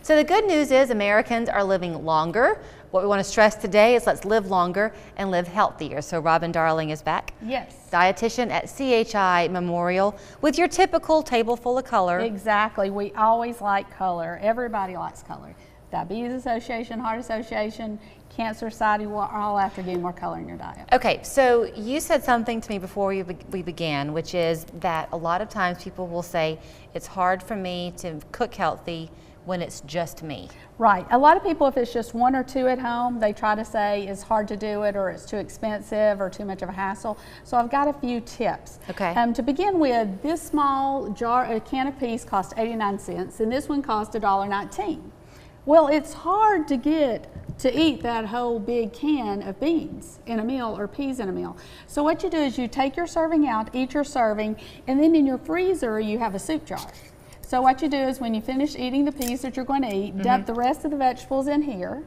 So the good news is Americans are living longer. What we want to stress today is let's live longer and live healthier. So Robin Darling is back. Yes. Dietitian at CHI Memorial with your typical table full of color. Exactly. We always like color. Everybody likes color. Diabetes Association, Heart Association, Cancer Society, we're all after getting more color in your diet. Okay, so you said something to me before we began, which is that a lot of times people will say, it's hard for me to cook healthy when it's just me. Right. A lot of people, if it's just one or two at home, they try to say it's hard to do it or it's too expensive or too much of a hassle. So I've got a few tips. Okay. To begin with, this small jar, a can of peas cost 89 cents and this one cost $1.19. Well, it's hard to get to eat that whole big can of beans in a meal or peas in a meal. So what you do is you take your serving out, eat your serving, and then in your freezer you have a soup jar. So what you do is when you finish eating the peas that you're going to eat, dump the rest of the vegetables in here.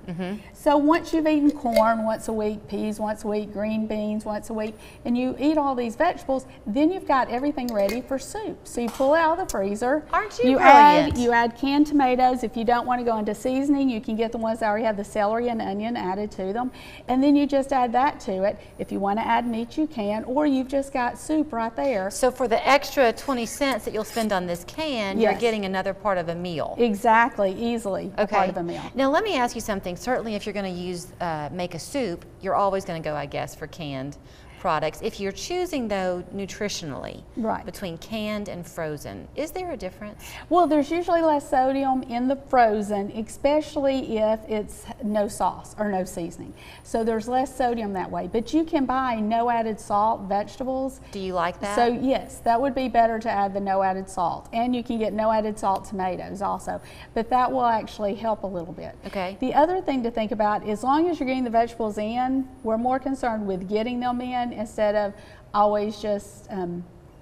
So once you've eaten corn once a week, peas once a week, green beans once a week, and you eat all these vegetables, then you've got everything ready for soup. So you pull it out of the freezer. Aren't you brilliant? You add canned tomatoes. If you don't want to go into seasoning, you can get the ones that already have the celery and onion added to them. And then you just add that to it. If you want to add meat, you can, or you've just got soup right there. So for the extra 20 cents that you'll spend on this can, you're getting another part of a meal. Exactly, easily a part of a meal. Now let me ask you something. Certainly if you're going to use, make a soup, you're always going to go, I guess, for canned products. If you're choosing though nutritionally between canned and frozen, is there a difference? Well, there's usually less sodium in the frozen, especially if it's no sauce or no seasoning. So there's less sodium that way, but you can buy no added salt vegetables. Do you like that? So yes, that would be better to add the no added salt, and you can get no added salt tomatoes also, but that will actually help a little bit. Okay. The other thing to think about, as long as you're getting the vegetables in, we're more concerned with getting them in instead of always just,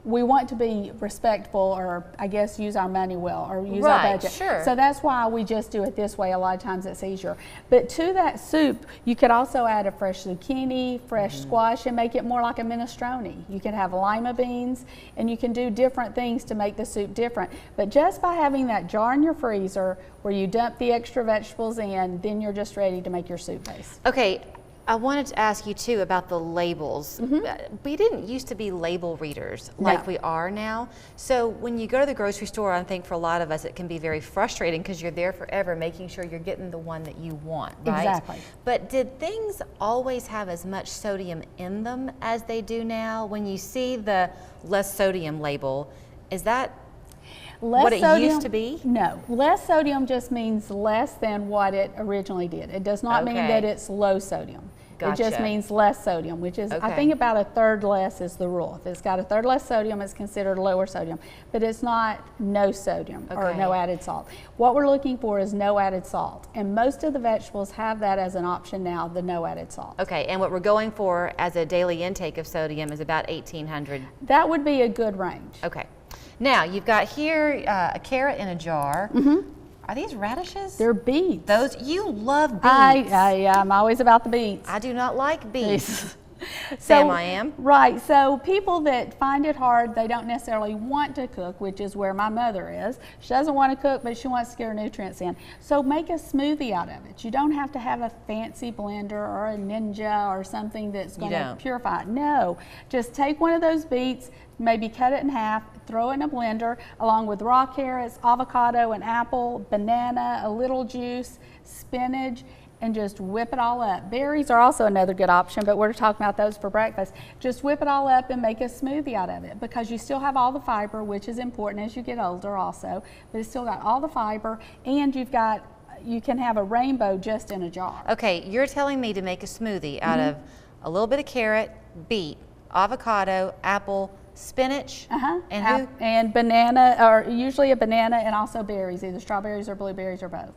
we want to be respectful, or I guess use our money well, or use our budget. Sure. So that's why we just do it this way. A lot of times it's easier. But to that soup, you could also add a fresh zucchini, fresh squash, and make it more like a minestrone. You can have lima beans, and you can do different things to make the soup different. But just by having that jar in your freezer where you dump the extra vegetables in, then you're just ready to make your soup base. Okay. I wanted to ask you too about the labels. We didn't used to be label readers like we are now. So when you go to the grocery store, I think for a lot of us it can be very frustrating because you're there forever making sure you're getting the one that you want, right? Exactly. But did things always have as much sodium in them as they do now? When you see the less sodium label, is that what it used to be? No, less sodium just means less than what it originally did. It does not mean that it's low sodium. It just means less sodium, which is, I think about a third less is the rule. If it's got a third less sodium, it's considered lower sodium, but it's not no sodium or no added salt. What we're looking for is no added salt, and most of the vegetables have that as an option now, the no added salt. Okay, and what we're going for as a daily intake of sodium is about 1,800. That would be a good range. Okay. Now, you've got here a carrot in a jar. Are these radishes? They're beets. Those, you love beets. I'm always about the beets. I do not like beets. So, I am. Right, so people that find it hard, they don't necessarily want to cook, which is where my mother is. She doesn't want to cook, but she wants to get her nutrients in. So make a smoothie out of it. You don't have to have a fancy blender or a Ninja or something that's going to purify it. No, just take one of those beets, maybe cut it in half, throw it in a blender along with raw carrots, avocado, an apple, banana, a little juice, spinach, and just whip it all up. Berries are also another good option, but we're talking about those for breakfast. Just whip it all up and make a smoothie out of it, because you still have all the fiber, which is important as you get older also, but it's still got all the fiber, and you can have a rainbow just in a jar. Okay, you're telling me to make a smoothie out of a little bit of carrot, beet, avocado, apple, spinach, and banana, or usually a banana, and also berries, either strawberries or blueberries or both.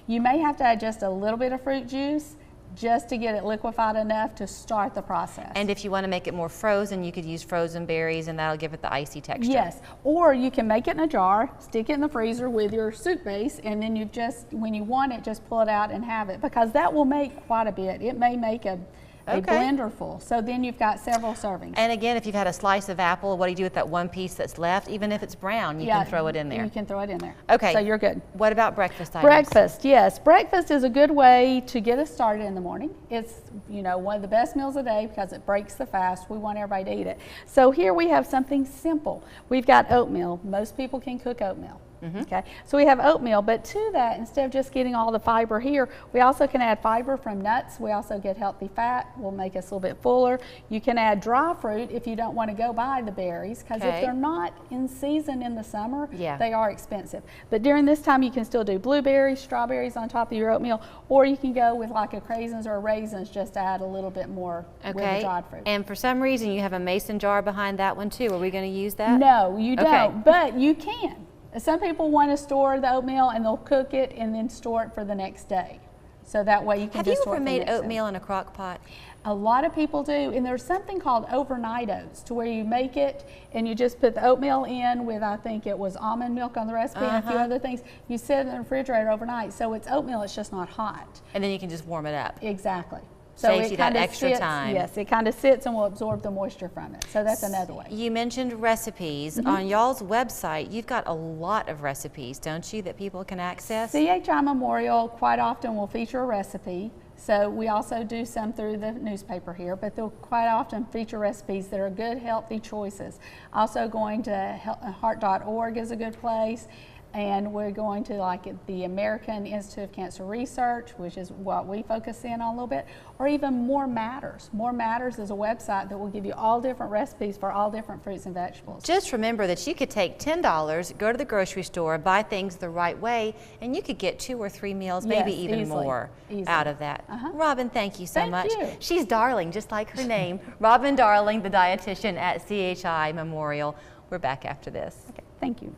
You may have to add just a little bit of fruit juice just to get it liquefied enough to start the process. And if you want to make it more frozen, you could use frozen berries, and that'll give it the icy texture. Yes, or you can make it in a jar, stick it in the freezer with your soup base, and then you just, when you want it, just pull it out and have it, because that will make quite a bit. It may make a a Okay. blender full. So then you've got several servings. And again, if you've had a slice of apple, what do you do with that one piece that's left? Even if it's brown, you can throw it in there. You can throw it in there. Okay. So you're good. What about breakfast items? Breakfast, yes. Breakfast is a good way to get us started in the morning. It's, you know, one of the best meals of the day because it breaks the fast. We want everybody to eat it. So here we have something simple. We've got oatmeal. Most people can cook oatmeal. Okay, so we have oatmeal, but to that, instead of just getting all the fiber here, we also can add fiber from nuts. We also get healthy fat, will make us a little bit fuller. You can add dry fruit if you don't want to go buy the berries, because if they're not in season in the summer, they are expensive. But during this time, you can still do blueberries, strawberries on top of your oatmeal, or you can go with like a craisins or raisins, just to add a little bit more with the dried fruit. And for some reason, you have a mason jar behind that one too. Are we going to use that? No, you don't, but you can. Some people want to store the oatmeal and they'll cook it and then store it for the next day. So that way you can just store it for the next day. Have you ever made oatmeal in a crock pot? A lot of people do, and there's something called overnight oats, to where you make it and you just put the oatmeal in with, I think it was almond milk on the recipe and a few other things. You set it in the refrigerator overnight, so it's oatmeal, it's just not hot. And then you can just warm it up. Exactly. So saves you that extra time. Yes, it kind of sits and will absorb the moisture from it. So that's another way. You mentioned recipes. On y'all's website, you've got a lot of recipes, don't you, that people can access? CHI Memorial quite often will feature a recipe. So we also do some through the newspaper here, but they'll quite often feature recipes that are good, healthy choices. Also going to heart.org is a good place. And we're going to like the American Institute of Cancer Research, which is what we focus in on a little bit, or even More Matters. More Matters is a website that will give you all different recipes for all different fruits and vegetables. Just remember that you could take $10, go to the grocery store, buy things the right way, and you could get 2 or 3 meals, maybe even more out of that. Robin, thank you so much. You. She's Darling, just like her name. Robin Darling, the dietitian at CHI Memorial. We're back after this. Okay, thank you.